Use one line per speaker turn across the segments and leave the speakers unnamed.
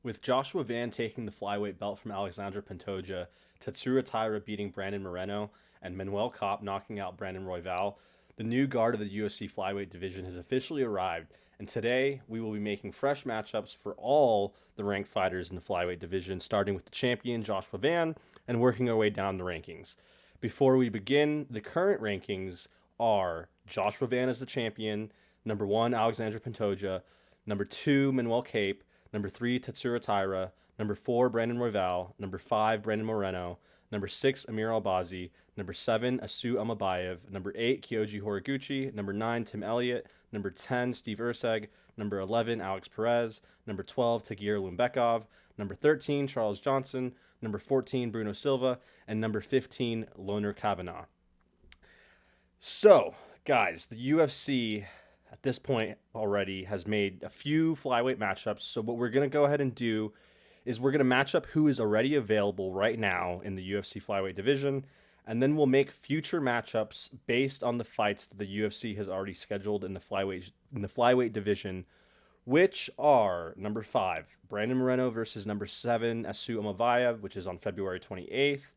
With Joshua Van taking the flyweight belt from Alexandre Pantoja, Tatsuro Taira beating Brandon Moreno, and Manel Kape knocking out Brandon Royval, the new guard of the UFC Flyweight division has officially arrived, and today we will be making fresh matchups for all the ranked fighters in the flyweight division, starting with the champion Joshua Van and working our way down the rankings. Before we begin, the current rankings are Joshua Van as the champion, number 1 Alexandre Pantoja, number 2 Manel Kape, number 3, Tatsuro Taira. Number 4, Brandon Royval. Number 5, Brandon Moreno. Number 6, Amir Albazi. Number 7, Asu Almabayev. Number 8, Kyoji Horiguchi. Number 9, Tim Elliott. Number 10, Steve Erceg. Number 11, Alex Perez. Number 12, Tagir Ulanbekov. Number 13, Charles Johnson. Number 14, Bruno Silva. And number 15, Lone'er Kavanagh. So, guys, the UFC at this point already has made a few flyweight matchups. So what we're going to go ahead and do is we're going to match up who is already available right now in the UFC flyweight division, and then we'll make future matchups based on the fights that the UFC has already scheduled in the flyweight division, which are number 5, Brandon Moreno versus number 7, Asu Almabayev, which is on February 28th.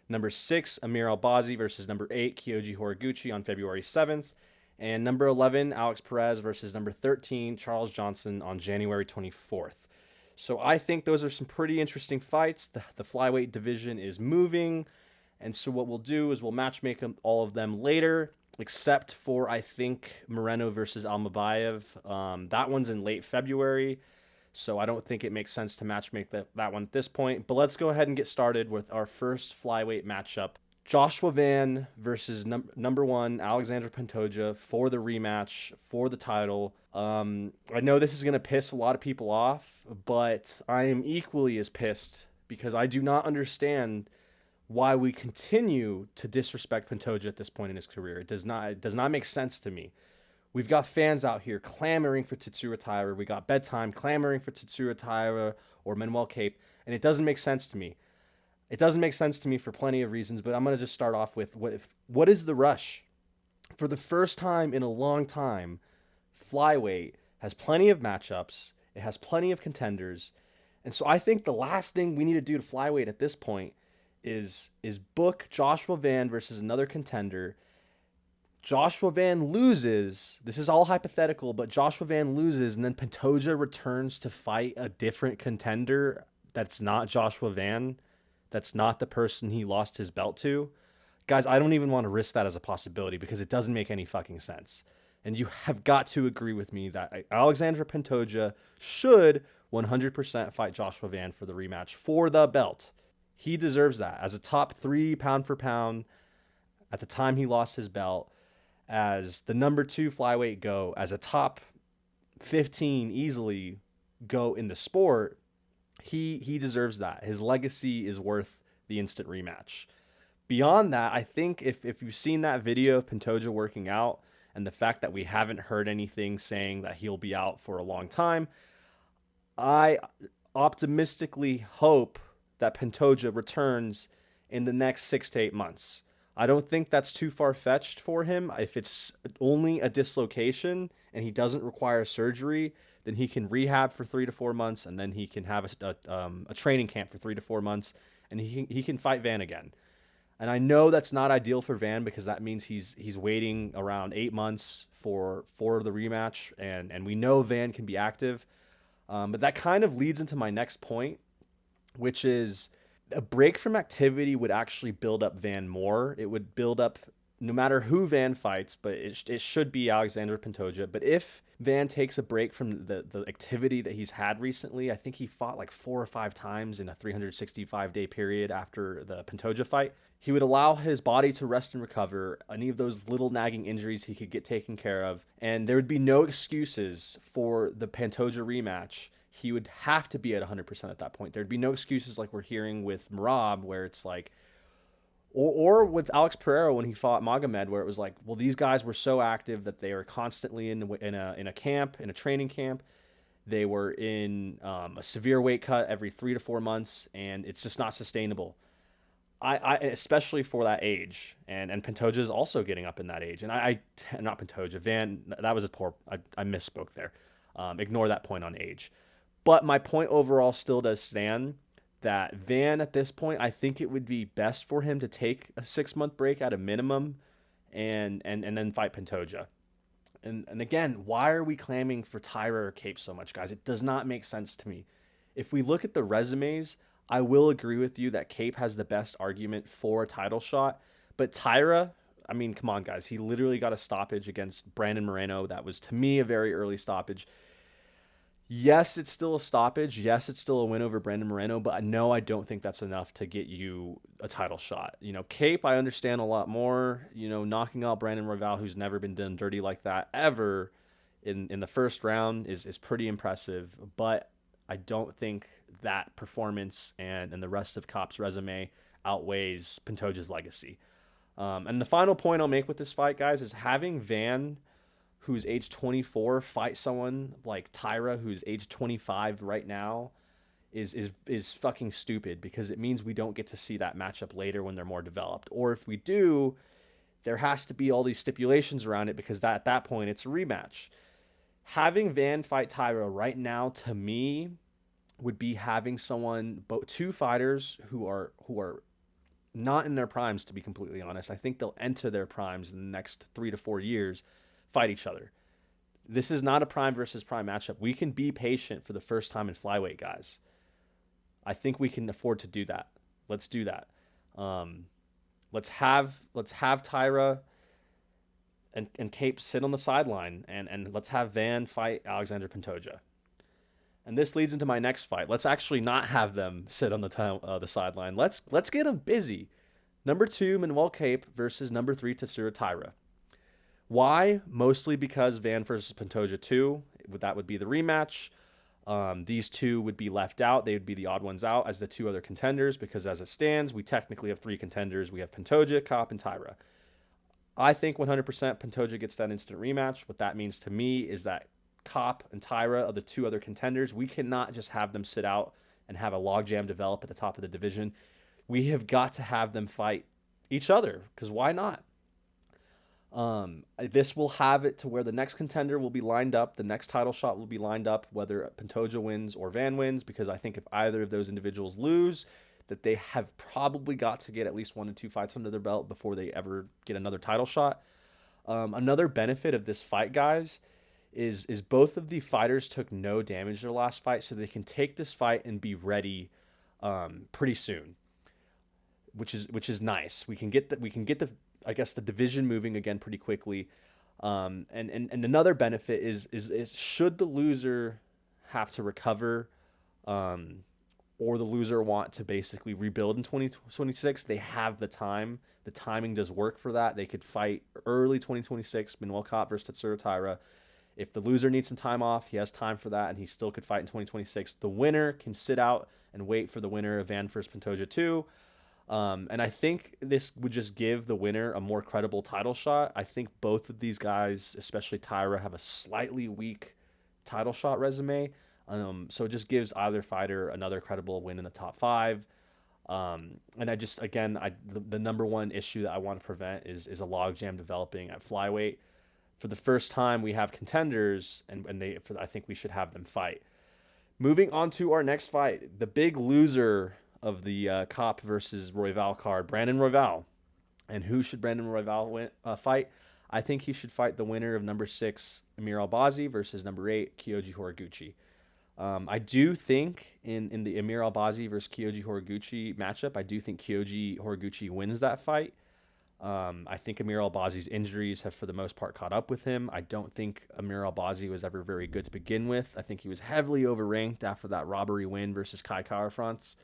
Number 6, Amir Albazi versus number 8, Kyoji Horiguchi on February 7th. And number 11, Alex Perez versus number 13, Charles Johnson on January 24th. So I think those are some pretty interesting fights. The flyweight division is moving. And so what we'll do is we'll matchmake all of them later, except for, I think, Moreno versus Almabayev. That one's in late February. So I don't think it makes sense to matchmake that one at this point. But let's go ahead and get started with our first flyweight matchup. Joshua Van versus number 1, Alexandre Pantoja for the rematch, for the title. I know this is going to piss a lot of people off, but I am equally as pissed because I do not understand why we continue to disrespect Pantoja at this point in his career. It does not make sense to me. We've got fans out here clamoring for Tatsuro Taira. We got Bedtime clamoring for Tatsuro Taira or Manel Kape, and it doesn't make sense to me. It doesn't make sense to me for plenty of reasons, but I'm going to just start off with what is the rush? For the first time in a long time, flyweight has plenty of matchups. It has plenty of contenders. And so I think the last thing we need to do to flyweight at this point is book Joshua Van versus another contender. Joshua Van loses. This is all hypothetical, but Joshua Van loses, and then Pantoja returns to fight a different contender that's not Joshua Van. That's not the person he lost his belt to. Guys, I don't even want to risk that as a possibility because it doesn't make any fucking sense. And you have got to agree with me that Alexandre Pantoja should 100% fight Joshua Van for the rematch for the belt. He deserves that as a top 3 pound for pound at the time he lost his belt, as the number 2 flyweight go, as a top 15 easily go in the sport. He deserves that. His legacy is worth the instant rematch. Beyond that, I think if you've seen that video of Pantoja working out and the fact that we haven't heard anything saying that he'll be out for a long time, I optimistically hope that Pantoja returns in the next 6 to 8 months. I don't think that's too far-fetched for him. If it's only a dislocation and he doesn't require surgery, then he can rehab for 3 to 4 months, and then he can have a training camp for 3 to 4 months, and he can fight Van again. And I know that's not ideal for Van because that means he's waiting around 8 months for the rematch, and we know Van can be active. But that kind of leads into my next point, which is a break from activity would actually build up Van more. It would build up no matter who Van fights, but it should be Alexandre Pantoja. But if Van takes a break from the activity that he's had recently, I think he fought like 4 or 5 times in a 365-day period after the Pantoja fight. He would allow his body to rest and recover, any of those little nagging injuries he could get taken care of, and there would be no excuses for the Pantoja rematch. He would have to be at 100% at that point. There'd be no excuses like we're hearing with Merab, where it's like, or with Alex Pereira when he fought Magomed, where it was like, well, these guys were so active that they were constantly in a camp, in a training camp. They were in a severe weight cut every 3 to 4 months, and it's just not sustainable. I especially for that age, and Pantoja is also getting up in that age, and not Pantoja, Van. That was a poor. I misspoke there. Ignore that point on age. But my point overall still does stand that Van at this point, I think it would be best for him to take a 6-month break at a minimum and then fight Pantoja. And again, why are we clamming for Taira or Kape so much, guys? It does not make sense to me. If we look at the resumes, I will agree with you that Kape has the best argument for a title shot. But Taira, I mean, come on, guys. He literally got a stoppage against Brandon Moreno. That was, to me, a very early stoppage. Yes, it's still a stoppage. Yes, it's still a win over Brandon Moreno, but no, I don't think that's enough to get you a title shot. Kape, I understand a lot more. Knocking out Brandon Royval, who's never been done dirty like that ever in the first round is pretty impressive, but I don't think that performance and the rest of Kape's resume outweighs Pantoja's legacy. And the final point I'll make with this fight, guys, is having Van, who's age 24, fight someone like Taira, who's age 25 right now, is fucking stupid, because it means we don't get to see that matchup later when they're more developed. Or if we do, there has to be all these stipulations around it, because at that point it's a rematch. Having Van fight Taira right now, to me, would be having two fighters who are not in their primes, to be completely honest. I think they'll enter their primes in the next 3 to 4 years, fight each other. This is not a prime versus prime matchup. We can be patient for the first time in flyweight, guys. I think we can afford to do that. Let's do that. Let's have Taira and Kape sit on the sideline, and let's have Van fight Alexandre Pantoja. And this leads into my next fight. Let's actually not have them sit on the sideline. Let's get them busy. Number 2, Manel Kape versus number 3, Tatsuro Taira. Why? Mostly because Van versus Pantoja 2, that would be the rematch. These two would be left out. They would be the odd ones out as the 2 other contenders, because as it stands, we technically have 3 contenders. We have Pantoja, Kape, and Taira. I think 100% Pantoja gets that instant rematch. What that means to me is that Kape and Taira are the 2 other contenders. We cannot just have them sit out and have a logjam develop at the top of the division. We have got to have them fight each other, because why not? This will have it to where the next contender will be lined up. The next title shot will be lined up, whether Pantoja wins or Van wins, because I think if either of those individuals lose, that they have probably got to get at least 1 to 2 fights under their belt before they ever get another title shot. Another benefit of this fight, guys, is both of the fighters took no damage their last fight, so they can take this fight and be ready pretty soon, which is nice. We can get the I guess the division moving again pretty quickly. And another benefit is should the loser have to recover, or the loser want to basically rebuild in 2026, they have the time. The timing does work for that. They could fight early 2026, Manel Kape versus Tatsuro Taira. If the loser needs some time off, he has time for that, and he still could fight in 2026. The winner can sit out and wait for the winner of Van versus Pantoja 2. And I think this would just give the winner a more credible title shot. I think both of these guys, especially Taira, have a slightly weak title shot resume. So it just gives either fighter another credible win in the top 5. And the number one issue that I want to prevent is a logjam developing at flyweight. For the first time, we have contenders, and I think we should have them fight. Moving on to our next fight, the big loser of the Kape versus Royval card, Brandon Royval. And who should Brandon Royval fight? I think he should fight the winner of number 6, Amir Albazi, versus number 8, Kyoji Horiguchi. I do think in the Amir Albazi versus Kyoji Horiguchi matchup, I do think Kyoji Horiguchi wins that fight. I think Amir Albazi's injuries have, for the most part, caught up with him. I don't think Amir Albazi was ever very good to begin with. I think he was heavily overranked after that robbery win versus Kai Kara-France.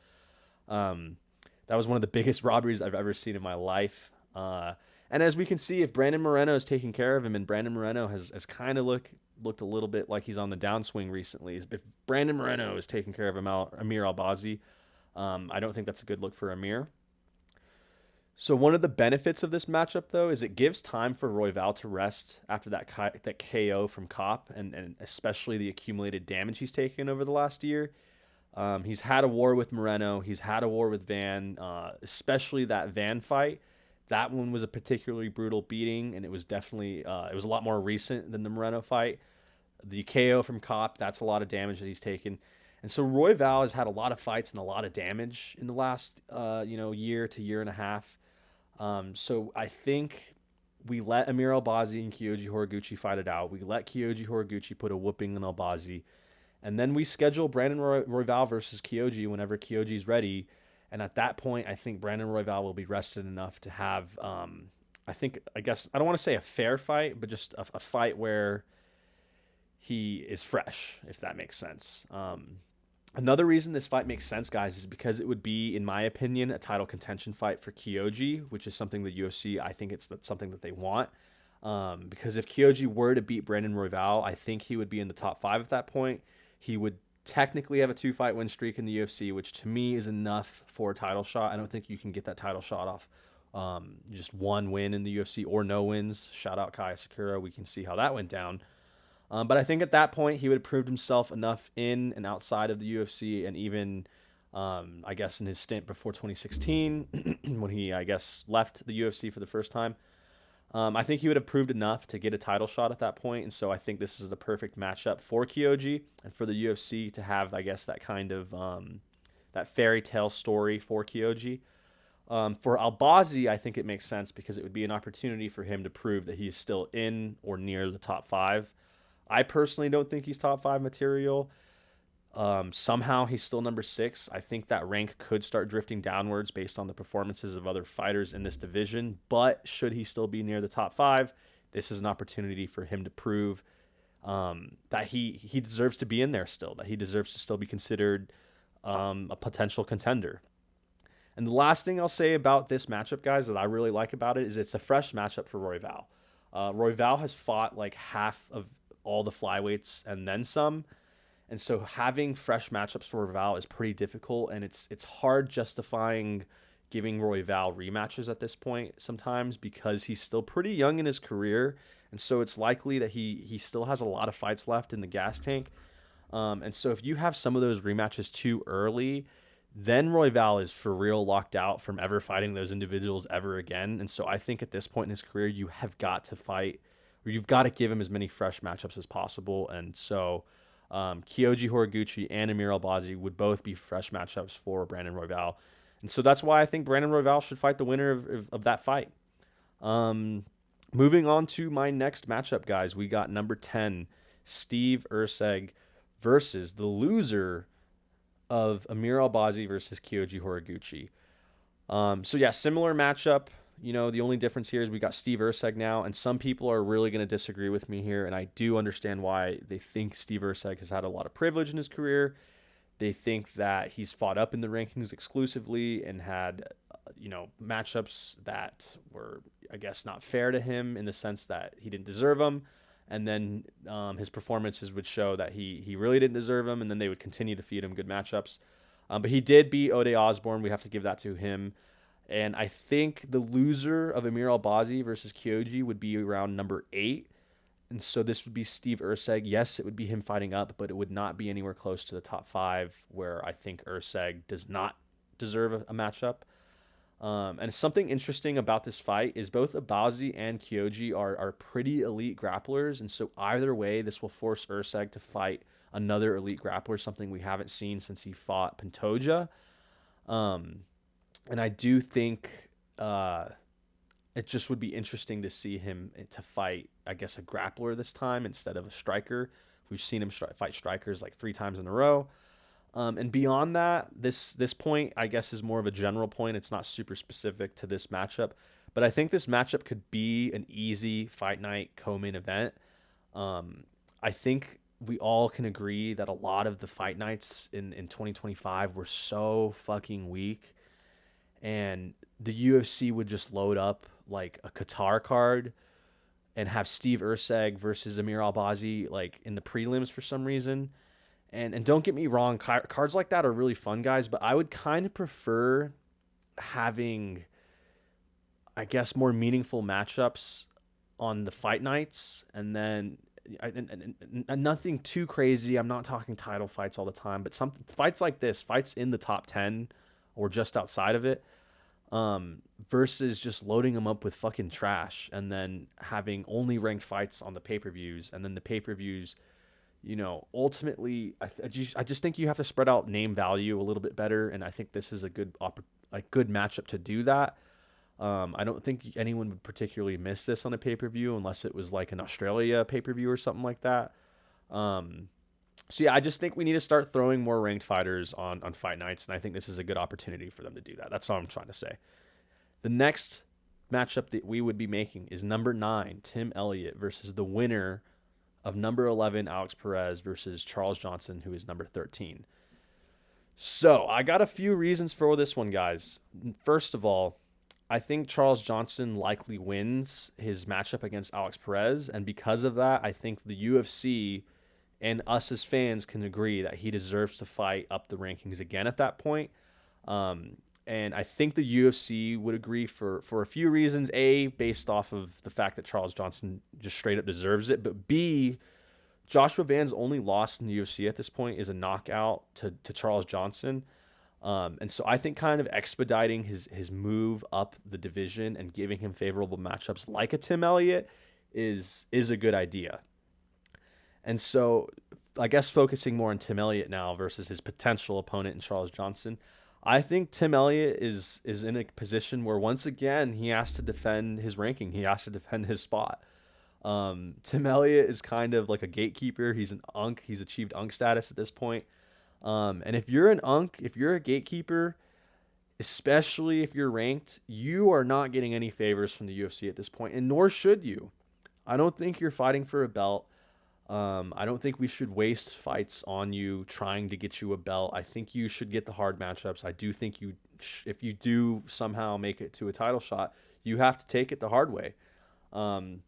That was one of the biggest robberies I've ever seen in my life. And as we can see, if Brandon Moreno is taking care of him, and Brandon Moreno has kind of looked a little bit like he's on the downswing recently. If Brandon Moreno is taking care of Amir Albazi, I don't think that's a good look for Amir. So one of the benefits of this matchup, though, is it gives time for Royval to rest after that KO from Kape, and especially the accumulated damage he's taken over the last year. He's had a war with Moreno. He's had a war with Van, especially that Van fight. That one was a particularly brutal beating, and it was definitely it was a lot more recent than the Moreno fight. The KO from Kape, that's a lot of damage that he's taken. And so Royval has had a lot of fights and a lot of damage in the last, year to year and a half. So I think we let Amir Albazi and Kyoji Horiguchi fight it out. We let Kyoji Horiguchi put a whooping on Albazi. And then we schedule Brandon Royval versus Kyoji whenever Kyoji's ready. And at that point, I think Brandon Royval will be rested enough to have, I don't want to say a fair fight, but just a fight where he is fresh, if that makes sense. Another reason this fight makes sense, guys, is because it would be, in my opinion, a title contention fight for Kyoji, which is something the UFC, I think it's something that they want. Because if Kyoji were to beat Brandon Royval, I think he would be in the top 5 at that point. He would technically have a 2-fight win streak in the UFC, which to me is enough for a title shot. I don't think you can get that title shot off just one win in the UFC or no wins. Shout out Kaya Sakura. We can see how that went down. But I think at that point, he would have proved himself enough in and outside of the UFC, and even, I guess, in his stint before 2016, when he, I guess, left the UFC for the first time. I think he would have proved enough to get a title shot at that point, and so I think this is the perfect matchup for Kyoji and for the UFC to have, I guess, that kind of that fairy tale story for Kyoji. For Albazi, I think it makes sense because it would be an opportunity for him to prove that he's still in or near the top 5. I personally don't think he's top 5 material. Somehow he's still number 6. I think that rank could start drifting downwards based on the performances of other fighters in this division. But should he still be near the top 5, this is an opportunity for him to prove that he deserves to be in there still, that he deserves to still be considered a potential contender. And the last thing I'll say about this matchup, guys, that I really like about it is it's a fresh matchup for Royval. Royval has fought like half of all the flyweights and then some. And so having fresh matchups for Royval is pretty difficult, and it's hard justifying giving Royval rematches at this point sometimes because he's still pretty young in his career, and so it's likely that he still has a lot of fights left in the gas tank. And so if you have some of those rematches too early, then Royval is for real locked out from ever fighting those individuals ever again. And so I think at this point in his career, you have got to fight, or you've got to give him as many fresh matchups as possible. And so Kyoji Horiguchi and Amir Albazi would both be fresh matchups for Brandon Royval. And so that's why I think Brandon Royval should fight the winner of that fight. Moving on to my next matchup, guys, we got number 10, Steve Erceg versus the loser of Amir Albazi versus Kyoji Horiguchi. So yeah, similar matchup. You know, the only difference here is we got Steve Erceg now, and some people are really going to disagree with me here, and I do understand why. They think Steve Erceg has had a lot of privilege in his career. They think that he's fought up in the rankings exclusively and had, matchups that were, I guess, not fair to him in the sense that he didn't deserve them. And then his performances would show that he really didn't deserve them, and then they would continue to feed him good matchups. But he did beat Ode Osborne. We have to give that to him. And I think the loser of Amir Albazi versus Kyoji would be around number 8. And so this would be Steve Erceg. Yes, it would be him fighting up, but it would not be anywhere close to the top 5, where I think Erceg does not deserve a matchup. And something interesting about this fight is both Albazi and Kyoji are pretty elite grapplers. And so either way, this will force Erceg to fight another elite grappler, something we haven't seen since he fought Pantoja. And I do think it just would be interesting to see him to fight, I guess, a grappler this time instead of a striker. We've seen him fight strikers like 3 times in a row. And beyond that, this point, I guess, is more of a general point. It's not super specific to this matchup. But I think this matchup could be an easy fight night co-main event. I think we all can agree that a lot of the fight nights in 2025 were so fucking weak. And the UFC would just load up like a Qatar card and have Steve Erceg versus Amir Albazi like in the prelims for some reason. And don't get me wrong, cards like that are really fun, guys, but I would kind of prefer having, I guess, more meaningful matchups on the fight nights, and then and nothing too crazy. I'm not talking title fights all the time, but some fights like this, fights in the top 10 or just outside of it, versus just loading them up with fucking trash and then having only ranked fights on the pay-per-views, and then the pay-per-views ultimately, I just think you have to spread out name value a little bit better, and I think this is a good matchup to do that. I don't think anyone would particularly miss this on a pay-per-view unless it was like an Australia pay-per-view or something like that. So yeah, I just think we need to start throwing more ranked fighters on fight nights, and I think this is a good opportunity for them to do that. That's all I'm trying to say. The next matchup that we would be making is number 9, Tim Elliott versus the winner of number 11, Alex Perez versus Charles Johnson, who is number 13. So I got a few reasons for this one, guys. First of all, I think Charles Johnson likely wins his matchup against Alex Perez, and because of that, I think the UFC and us as fans can agree that he deserves to fight up the rankings again at that point. And I think the UFC would agree for a few reasons. A, based off of the fact that Charles Johnson just straight up deserves it. But B, Joshua Van's only loss in the UFC at this point is a knockout to Charles Johnson. And so I think kind of expediting his move up the division and giving him favorable matchups like a Tim Elliott is a good idea. And so I guess focusing more on Tim Elliott now versus his potential opponent in Charles Johnson, I think Tim Elliott is in a position where once again he has to defend his ranking. He has to defend his spot. Tim Elliott is kind of like a gatekeeper. He's an UNC. He's achieved UNC status at this point. And if you're an UNC, if you're a gatekeeper, especially if you're ranked, you are not getting any favors from the UFC at this point, and nor should you. I don't think you're fighting for a belt. I don't think we should waste fights on you trying to get you a belt. I think you should get the hard matchups. I do think if you do somehow make it to a title shot, you have to take it the hard way. And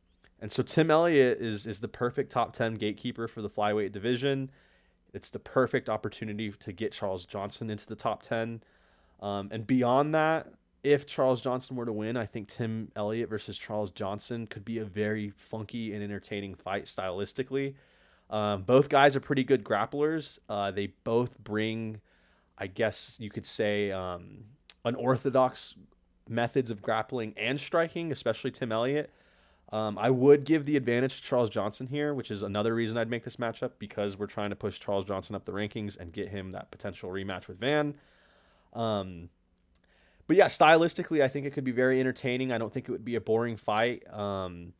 so Tim Elliott is the perfect top 10 gatekeeper for the flyweight division. It's the perfect opportunity to get Charles Johnson into the top 10. And beyond that, if Charles Johnson were to win, I think Tim Elliott versus Charles Johnson could be a very funky and entertaining fight stylistically. Both guys are pretty good grapplers. They both bring, I guess you could say, unorthodox methods of grappling and striking, especially Tim Elliott. I would give the advantage to Charles Johnson here, which is another reason I'd make this matchup, because we're trying to push Charles Johnson up the rankings and get him that potential rematch with Van. But yeah, stylistically, I think it could be very entertaining. I don't think it would be a boring fight. And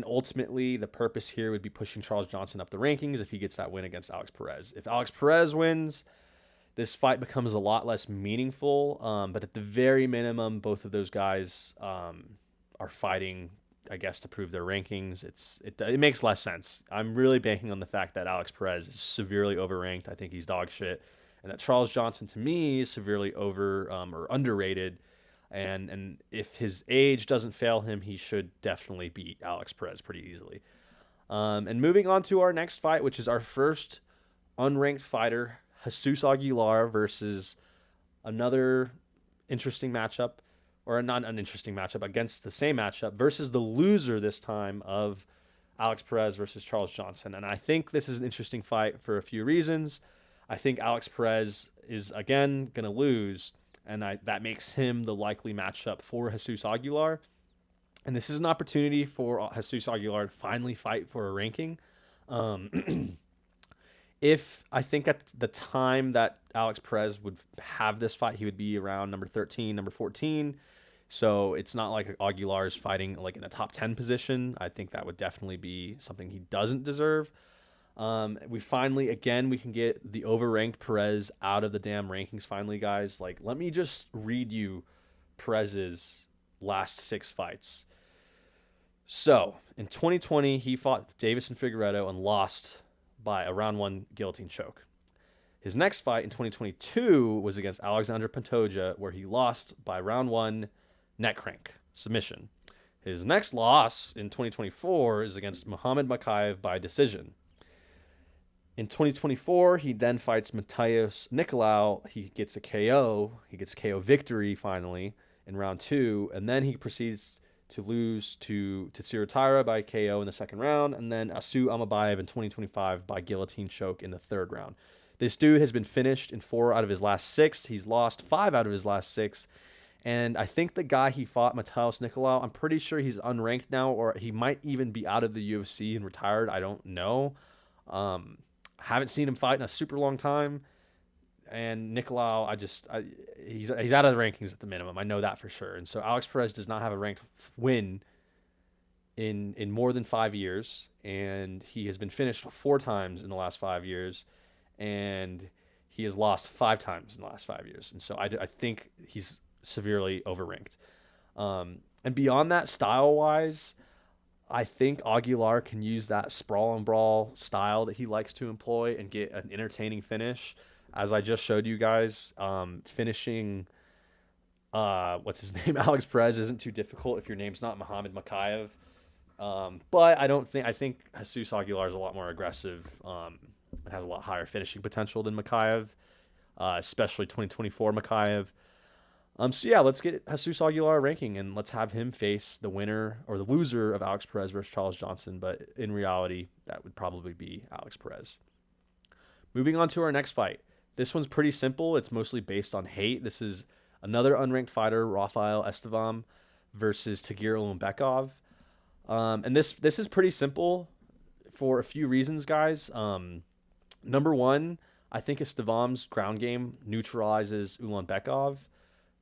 ultimately, the purpose here would be pushing Charles Johnson up the rankings if he gets that win against Alex Perez. If Alex Perez wins, this fight becomes a lot less meaningful. But at the very minimum, both of those guys are fighting, I guess, to prove their rankings. It makes less sense. I'm really banking on the fact that Alex Perez is severely overranked. I think he's dog shit. And that Charles Johnson, to me, is severely over or underrated. And if his age doesn't fail him, he should definitely beat Alex Perez pretty easily. And moving on to our next fight, which is our first unranked fighter, Jesus Aguilar versus another interesting matchup, or not an interesting matchup, against the same matchup, versus the loser this time of Alex Perez versus Charles Johnson. And I think this is an interesting fight for a few reasons. I think Alex Perez is, again, going to lose, and that makes him the likely matchup for Jesus Aguilar. And this is an opportunity for Jesus Aguilar to finally fight for a ranking. If I think at the time that Alex Perez would have this fight, he would be around number 13, number 14. So it's not like Aguilar is fighting like in a top 10 position. I think that would definitely be something he doesn't deserve. We finally, again, we can get the overranked Perez out of the damn rankings finally, guys. Like, let me just read you Perez's last 6 fights. So, in 2020, he fought Davison Figueiredo and lost by a round 1 guillotine choke. His next fight in 2022 was against Alexandre Pantoja, where he lost by round 1 neck crank submission. His next loss in 2024 is against Muhammad Mokaev by decision. In 2024, he then fights Matheus Nicolau. He gets a KO. He gets a KO victory finally in round 2, and then he proceeds to lose to Tatsuro Taira by KO in the second round, and then Asu Almabayev in 2025 by guillotine choke in the third round. This dude has been finished in 4 out of his last 6. He's lost 5 out of his last 6. And I think the guy he fought, Matheus Nicolau, I'm pretty sure he's unranked now, or he might even be out of the UFC and retired. I don't know. Haven't seen him fight in a super long time. And Nicolau, he's out of the rankings at the minimum. I know that for sure. And so Alex Perez does not have a ranked win in more than 5 years, and he has been finished 4 times in the last 5 years, and he has lost 5 times in the last 5 years. And so I think he's severely overranked. And beyond that, style-wise, I think Aguilar can use that sprawl and brawl style that he likes to employ and get an entertaining finish. As I just showed you guys, finishing, what's his name? Alex Perez isn't too difficult if your name's not Muhammad Makayev. But I think Jesus Aguilar is a lot more aggressive, and has a lot higher finishing potential than Makayev, especially 2024 Makayev. So yeah, let's get Jesus Aguilar ranking, and let's have him face the winner or the loser of Alex Perez versus Charles Johnson. But in reality, that would probably be Alex Perez. Moving on to our next fight. This one's pretty simple. It's mostly based on hate. This is another unranked fighter, Rafael Estevam versus Tagir Ulanbekov. And this is pretty simple for a few reasons, guys. Number one, I think Estevam's ground game neutralizes Ulanbekov.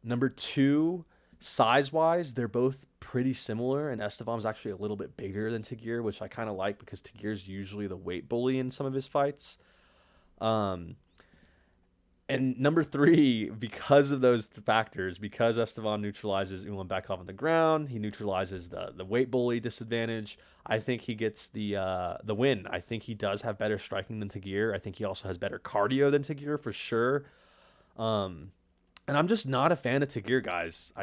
Number two, size-wise, they're both pretty similar, and Estevam's actually a little bit bigger than Tagir, which I kind of like because Tagir's usually the weight bully in some of his fights. And number three, because of those factors, because Estevam neutralizes Ulanbekov on the ground, he neutralizes the weight bully disadvantage. I think he gets the win. I think he does have better striking than Tagir. I think he also has better cardio than Tagir for sure. And I'm just not a fan of Tagir, guys.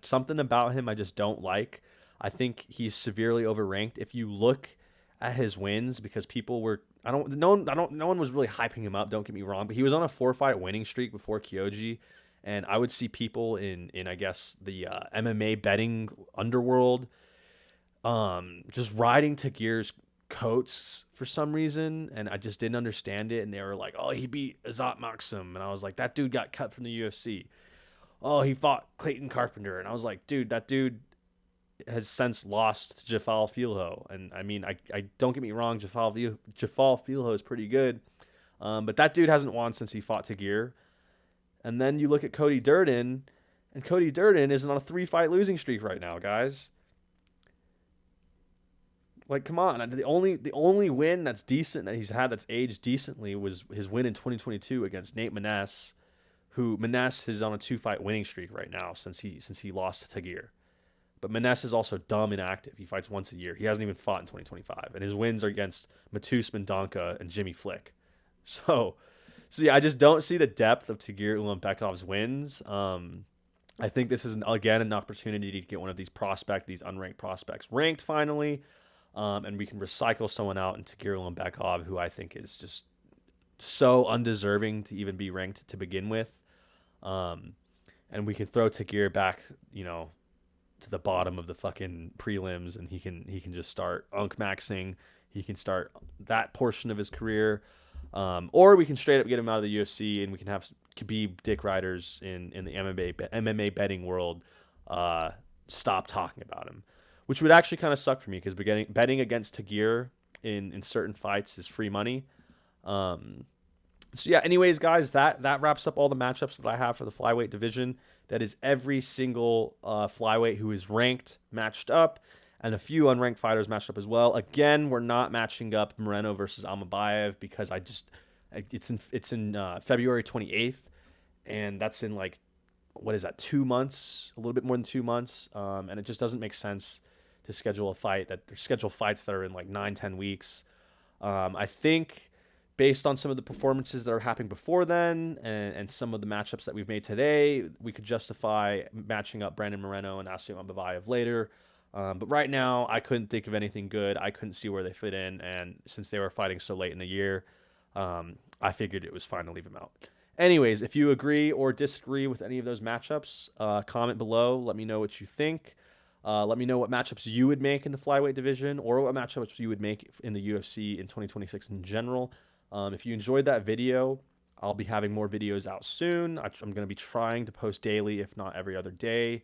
Something about him I just don't like. I think he's severely overranked. If you look at his wins, because people were no one was really hyping him up, don't get me wrong, but he was on a 4-fight winning streak before Kyoji, and I would see people in I guess the MMA betting underworld just riding Tagir's coats for some reason, and I just didn't understand it. And they were like, "Oh, he beat Azat Maxim," and I was like, "That dude got cut from the UFC." "Oh, he fought Clayton Carpenter," and I was like, "Dude, that dude has since lost to Jafal Filho." And I mean, I don't get me wrong, Jafal Filho is pretty good, but that dude hasn't won since he fought Tagir. And then you look at Cody Durden, and Cody Durden isn't on a 3-fight losing streak right now, guys. Like, come on. The only win that's decent that he's had that's aged decently was his win in 2022 against Nate Maness, who Maness is on a 2-fight winning streak right now since he lost to Tagir. But Maness is also dumb inactive. He fights once a year. He hasn't even fought in 2025. And his wins are against Matus Mendonca and Jimmy Flick. So yeah, I just don't see the depth of Tagir Ulanbekov's wins. I think this is, again, an opportunity to get one of these unranked prospects ranked finally. And we can recycle someone out in Tagir Ulanbekov, who I think is just so undeserving to even be ranked to begin with. And we can throw Tagir back, to the bottom of the fucking prelims, and he can just start maxing. He can start that portion of his career, or we can straight up get him out of the UFC, and we can have Khabib dick riders in the MMA betting world stop talking about him, which would actually kind of suck for me because betting against Tagir in certain fights is free money. So yeah, anyways, guys, that wraps up all the matchups that I have for the flyweight division. That is every single flyweight who is ranked matched up, and a few unranked fighters matched up as well. Again, we're not matching up Moreno versus Almabayev because it's in February 28th, and that's in like, what is that, 2 months, a little bit more than 2 months, and it just doesn't make sense to schedule fights that are in like 9-10 weeks. I think based on some of the performances that are happening before then and some of the matchups that we've made today, we could justify matching up Brandon Moreno and Asu Almabayev later. But right now, I couldn't think of anything good. I couldn't see where they fit in, and since they were fighting so late in the year, I figured it was fine to leave them out. Anyways, if you agree or disagree with any of those matchups, comment below. Let me know what you think. Let me know what matchups you would make in the flyweight division or what matchups you would make in the UFC in 2026 in general. If you enjoyed that video, I'll be having more videos out soon. I'm going to be trying to post daily, if not every other day.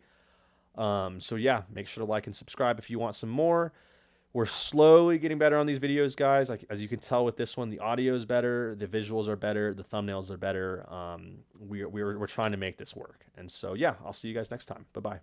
So yeah, make sure to like and subscribe if you want some more. We're slowly getting better on these videos, guys. Like, as you can tell with this one, the audio is better, the visuals are better, the thumbnails are better. We're trying to make this work. And so, yeah, I'll see you guys next time. Bye-bye.